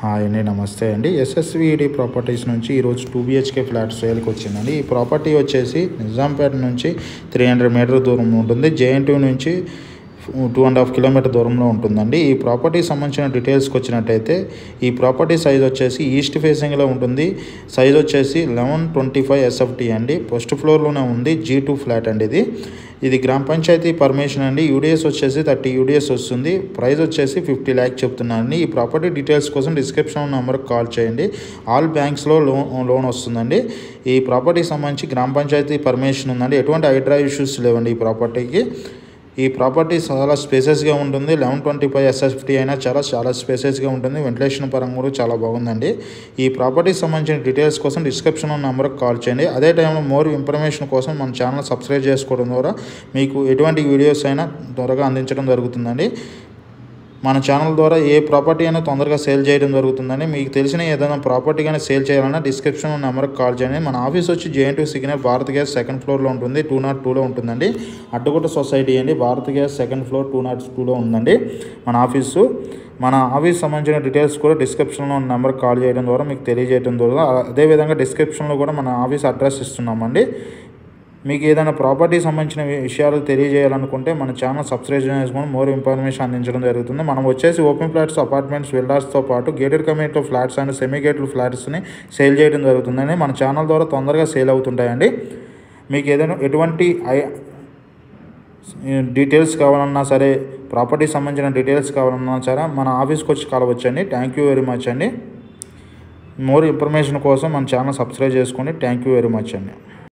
Hi అండి, నమస్తే అండి. ఎస్ఎస్విడి ప్రాపర్టీస్ నుంచి ఈరోజు 2 BHK ఫ్లాట్ సేల్కి వచ్చిందండి. ఈ ప్రాపర్టీ వచ్చేసి నిజాంపేట నుంచి 300 మీటర్ దూరం ఉంటుంది. JNT నుంచి 2.5 కిలోమీటర్ దూరంలో ఉంటుందండి. ఈ ప్రాపర్టీ సంబంధించిన డీటెయిల్స్కి వచ్చినట్టయితే ఈ ప్రాపర్టీ సైజ్ వచ్చేసి ఈస్ట్ ఫేసింగ్లో ఉంటుంది. సైజ్ వచ్చేసి 1125 SFT అండి. ఫస్ట్ ఫ్లోర్లోనే ఉంది. G2 ఫ్లాట్ అండి. ఇది గ్రామ పంచాయతీ పర్మిషన్ అండి. యూడిఎస్ వచ్చేసి 30 UDS వస్తుంది. ప్రైస్ వచ్చేసి 50 lakh చెప్తున్నానండి. ఈ ప్రాపర్టీ డీటెయిల్స్ కోసం డిస్క్రిప్షన్ నెంబర్కి కాల్ చేయండి. ఆల్ బ్యాంక్స్లో లోన్ వస్తుందండి. ఈ ప్రాపర్టీకి సంబంధించి గ్రామ పంచాయతీ పర్మిషన్ ఉందండి. ఎటువంటి హైడ్రా ఇష్యూస్ లేవండి ఈ ప్రాపర్టీకి. ఈ ప్రాపర్టీ చాలా స్పేసెస్గా ఉంటుంది. 1125 SFT అయినా చాలా స్పేసెస్గా ఉంటుంది. వెంటిలేషన్ పరంగా కూడా చాలా బాగుందండి. ఈ ప్రాపర్టీకి సంబంధించిన డీటెయిల్స్ కోసం డిస్క్రిప్షన్ నెంబర్కి కాల్ చేయండి. అదే టైంలో మోర్ ఇన్ఫర్మేషన్ కోసం మన ఛానల్ సబ్స్క్రైబ్ చేసుకోవడం ద్వారా మీకు ఎటువంటి వీడియోస్ అయినా త్వరగా అందించడం జరుగుతుందండి. మన ఛానల్ ద్వారా ఏ ప్రాపర్టీ అయినా తొందరగా సేల్ చేయడం జరుగుతుందని. మీకు తెలిసిన ఏదైనా ప్రాపర్టీ కానీ సేల్ చేయాలన్నా డిస్క్రిప్షన్ నెంబర్కి కాల్ చేయండి. మన ఆఫీస్ వచ్చి JNT signal Bharat gas 2nd ఫ్లోర్లో ఉంటుంది. 202లో ఉంటుందండి. అడ్డగుట్ట సొసైటీ అండి. భారత్ గ్యాస్ 2nd ఫ్లోర్ 202లో ఉందండి మన ఆఫీసు. మన ఆఫీస్ సంబంధించిన డీటెయిల్స్ కూడా డిస్క్రిప్షన్లో నెంబర్కి కాల్ చేయడం ద్వారా మీకు తెలియజేయడం ద్వారా, అదేవిధంగా డిస్క్రిప్షన్లో కూడా మన ఆఫీస్ అడ్రస్ ఇస్తున్నామండి. మీకు ఏదైనా ప్రాపర్టీ సంబంధించిన విషయాలు తెలియజేయాలనుకుంటే మన ఛానల్ సబ్స్క్రైబ్ చేసుకొని మోర్ ఇన్ఫర్మేషన్ అందించడం జరుగుతుంది. మనం వచ్చేసి ఓపెన్ ఫ్లాట్స్, అపార్ట్మెంట్స్, విల్లాస్తో పాటు gated community flats and semi gated ఫ్లాట్స్ని సేల్ చేయడం జరుగుతుందని. మన ఛానల్ ద్వారా తొందరగా సేల్ అవుతుంటాయండి. మీకు ఏదైనా ఎటువంటి డీటెయిల్స్ కావాలన్నా సరే, ప్రాపర్టీ సంబంధించిన డీటెయిల్స్ కావాలన్నా సరే మన ఆఫీస్కి వచ్చి కలవచ్చండి. థ్యాంక్ యూ వెరీ మచ్ అండి. మోర్ ఇన్ఫర్మేషన్ కోసం మన ఛానల్ సబ్స్క్రైబ్ చేసుకోండి. థ్యాంక్ యూ వెరీ మచ్ అండి.